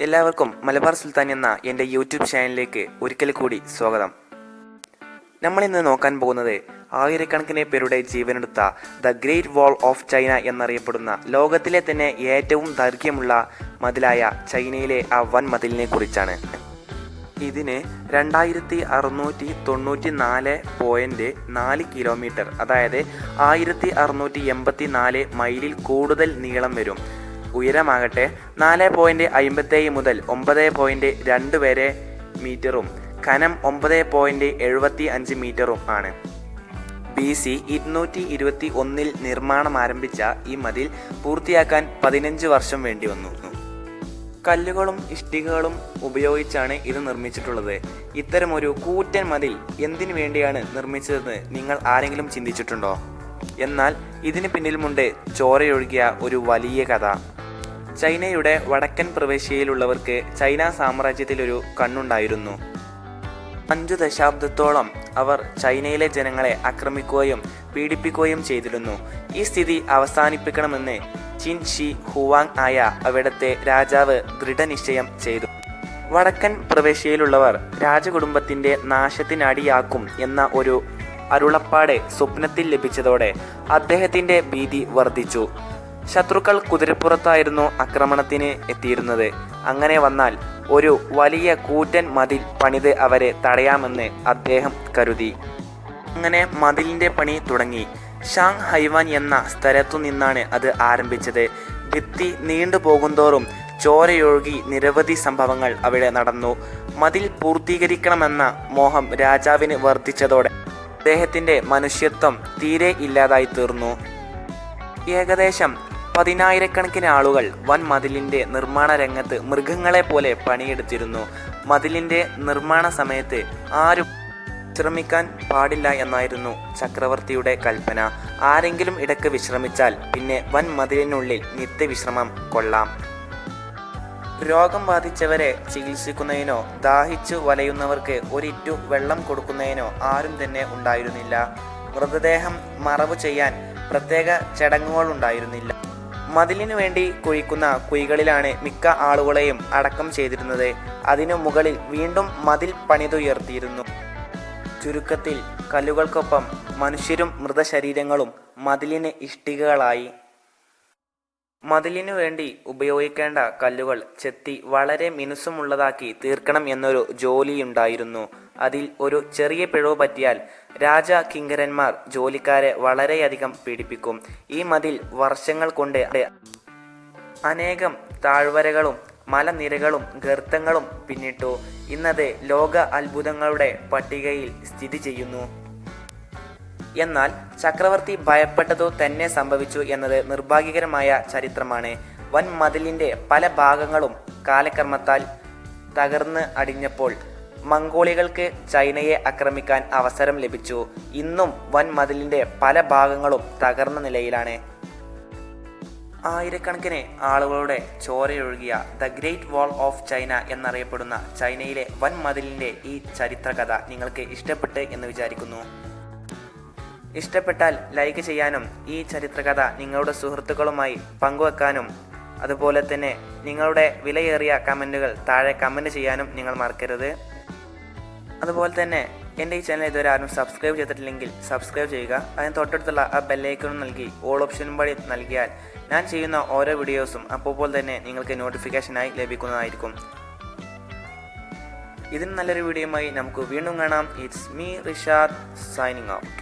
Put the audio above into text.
എല്ലാവർക്കും മലബാർ സുൽത്താൻ എന്ന എൻ്റെ യൂട്യൂബ് ചാനലിലേക്ക് ഒരിക്കൽ കൂടി സ്വാഗതം. നമ്മളിന്ന് നോക്കാൻ പോകുന്നത് ആയിരക്കണക്കിന് പേരുടെ ജീവനെടുത്ത the great wall of China എന്നറിയപ്പെടുന്ന ലോകത്തിലെ തന്നെ ഏറ്റവും ദൈർഘ്യമുള്ള മതിലായ ചൈനയിലെ ആ വൻ മതിലിനെ കുറിച്ചാണ്. ഇതിന് 2694.4 കിലോമീറ്റർ, അതായത് 1684 മൈലിൽ കൂടുതൽ നീളം വരും. ഉയരമാകട്ടെ 4.57 മുതൽ 9.2 വരെ മീറ്ററും കനം 9.75 മീറ്ററും ആണ്. BC 221 നിർമ്മാണം ആരംഭിച്ച ഈ മതിൽ പൂർത്തിയാക്കാൻ 15 വർഷം വേണ്ടി വന്നു. കല്ലുകളും ഇഷ്ടികകളും ഉപയോഗിച്ചാണ് ഇത് നിർമ്മിച്ചിട്ടുള്ളത്. ഇത്തരമൊരു കൂറ്റൻ മതിൽ എന്തിനു വേണ്ടിയാണ് നിർമ്മിച്ചതെന്ന് നിങ്ങൾ ആരെങ്കിലും ചിന്തിച്ചിട്ടുണ്ടോ? എന്നാൽ ഇതിന് പിന്നിലുമുണ്ട് ചോരയൊഴുകിയ ഒരു വലിയ കഥ. ചൈനയുടെ വടക്കൻ പ്രവിശ്യയിലുള്ളവർക്ക് ചൈന സാമ്രാജ്യത്തിലൊരു കണ്ണുണ്ടായിരുന്നു. 5 ദശാബ്ദത്തോളം അവർ ചൈനയിലെ ജനങ്ങളെ ആക്രമിക്കുകയും പീഡിപ്പിക്കുകയും ചെയ്തിരുന്നു. ഈ സ്ഥിതി അവസാനിപ്പിക്കണമെന്ന് ചിൻ ഷി ഹുവാങ് ആയ അവിടുത്തെ രാജാവ് ദൃഢനിശ്ചയം ചെയ്തു. വടക്കൻ പ്രവിശ്യയിലുള്ളവർ രാജകുടുംബത്തിന്റെ നാശത്തിനടിയാക്കും എന്ന ഒരു അരുളപ്പാട് സ്വപ്നത്തിൽ ലഭിച്ചതോടെ അദ്ദേഹത്തിന്റെ ഭീതി വർദ്ധിച്ചു. ശത്രുക്കൾ കുതിരപ്പുറത്തായിരുന്നു ആക്രമണത്തിന് എത്തിയിരുന്നത്. അങ്ങനെ വന്നാൽ ഒരു വലിയ കൂറ്റൻ മതിൽ പണിത് അവരെ തടയാമെന്ന് അദ്ദേഹം കരുതി. അങ്ങനെ മതിലിന്റെ പണി തുടങ്ങി. ഷാങ് ഹൈവാൻ എന്ന സ്ഥലത്തു നിന്നാണ് അത് ആരംഭിച്ചത്. ഭിത്തി നീണ്ടു പോകുന്തോറും ചോരയൊഴുകി നിരവധി സംഭവങ്ങൾ അവിടെ നടന്നു. മതിൽ പൂർത്തീകരിക്കണമെന്ന മോഹം രാജാവിന് വർദ്ധിച്ചതോടെ അദ്ദേഹത്തിന്റെ മനുഷ്യത്വം തീരെ ഇല്ലാതായി തീർന്നു. ഏകദേശം 10,000 ആളുകൾ വൻ മതിലിന്റെ നിർമ്മാണ രംഗത്ത് മൃഗങ്ങളെ പോലെ പണിയെടുത്തിരുന്നു. മതിലിന്റെ നിർമ്മാണ സമയത്ത് ആരും വിശ്രമിക്കാൻ പാടില്ല എന്നായിരുന്നു ചക്രവർത്തിയുടെ കൽപ്പന. ആരെങ്കിലും ഇടയ്ക്ക് വിശ്രമിച്ചാൽ പിന്നെ വൻ മതിലിനുള്ളിൽ നിത്യവിശ്രമം കൊള്ളാം. രോഗം ബാധിച്ചവരെ ചികിത്സിക്കുന്നതിനോ ദാഹിച്ചു വലയുന്നവർക്ക് ഒരിറ്റു വെള്ളം കൊടുക്കുന്നതിനോ ആരും തന്നെ ഉണ്ടായിരുന്നില്ല. മൃതദേഹം മറവു ചെയ്യാൻ പ്രത്യേക ചടങ്ങുകളുണ്ടായിരുന്നില്ല. മതിലിനു വേണ്ടി കുഴിക്കുന്ന കുഴികളിലാണ് മിക്ക ആളുകളെയും അടക്കം ചെയ്തിരുന്നത്. അതിനു മുകളിൽ വീണ്ടും മതിൽ പണിതുയർത്തിയിരുന്നു. ചുരുക്കത്തിൽ കല്ലുകൾക്കൊപ്പം മനുഷ്യരും മൃതശരീരങ്ങളും മതിലിന് ഇഷ്ടികകളായി. മതിലിനു വേണ്ടി ഉപയോഗിക്കേണ്ട കല്ലുകൾ ചെത്തി വളരെ മിനുസമുള്ളതാക്കി തീർക്കണം എന്നൊരു ജോലിയുണ്ടായിരുന്നു. അതിൽ ഒരു ചെറിയ പിഴവ് പറ്റിയാൽ കിങ്കരന്മാർ ജോലിക്കാരെ വളരെയധികം പീഡിപ്പിക്കും. ഈ മതിൽ വർഷങ്ങൾ കൊണ്ട് അനേകം താഴ്വരകളും മലനിരകളും ഗർത്തങ്ങളും പിന്നിട്ടു. ഇന്നത് ലോക അത്ഭുതങ്ങളുടെ പട്ടികയിൽ സ്ഥിതി ചെയ്യുന്നു. എന്നാൽ ചക്രവർത്തി ഭയപ്പെട്ടതു തന്നെ സംഭവിച്ചു എന്നത് നിർഭാഗ്യകരമായ ചരിത്രമാണ്. വൻ മതിലിന്റെ പല ഭാഗങ്ങളും കാലക്രമത്താൽ തകർന്ന് അടിഞ്ഞപ്പോൾ മംഗോളികൾക്ക് ചൈനയെ ആക്രമിക്കാൻ അവസരം ലഭിച്ചു. ഇന്നും വൻ മതിലിന്റെ പല ഭാഗങ്ങളും തകർന്ന നിലയിലാണ്. ആയിരക്കണക്കിന് ആളുകളുടെ ചോരയൊഴുകിയ the great wall of China എന്നറിയപ്പെടുന്ന ചൈനയിലെ വൻ മതിലിന്റെ ഈ ചരിത്രകഥ നിങ്ങൾക്ക് ഇഷ്ടപ്പെട്ട് എന്ന് വിചാരിക്കുന്നു. ഇഷ്ടപ്പെട്ടാൽ ലൈക്ക് ചെയ്യാനും ഈ ചരിത്രകഥ നിങ്ങളുടെ സുഹൃത്തുക്കളുമായി പങ്കുവെക്കാനും അതുപോലെ തന്നെ നിങ്ങളുടെ വിലയേറിയ കമൻറ്റുകൾ താഴെ കമൻറ്റ് ചെയ്യാനും നിങ്ങൾ മറക്കരുത്. അതുപോലെ തന്നെ എൻ്റെ ഈ ചാനൽ ഇതുവരെ ആരും സബ്സ്ക്രൈബ് ചെയ്തിട്ടില്ലെങ്കിൽ സബ്സ്ക്രൈബ് ചെയ്യുക. അതിന് തൊട്ടടുത്തുള്ള ആ ബെല്ലൈക്കണും നൽകി ഓൾ ഓപ്ഷനും വഴി നൽകിയാൽ ഞാൻ ചെയ്യുന്ന ഓരോ വീഡിയോസും അപ്പോൾ തന്നെ നിങ്ങൾക്ക് നോട്ടിഫിക്കേഷനായി ലഭിക്കുന്നതായിരിക്കും. ഇതിന് നല്ലൊരു വീഡിയോയുമായി നമുക്ക് വീണ്ടും കാണാം. It's me Rishad signing out.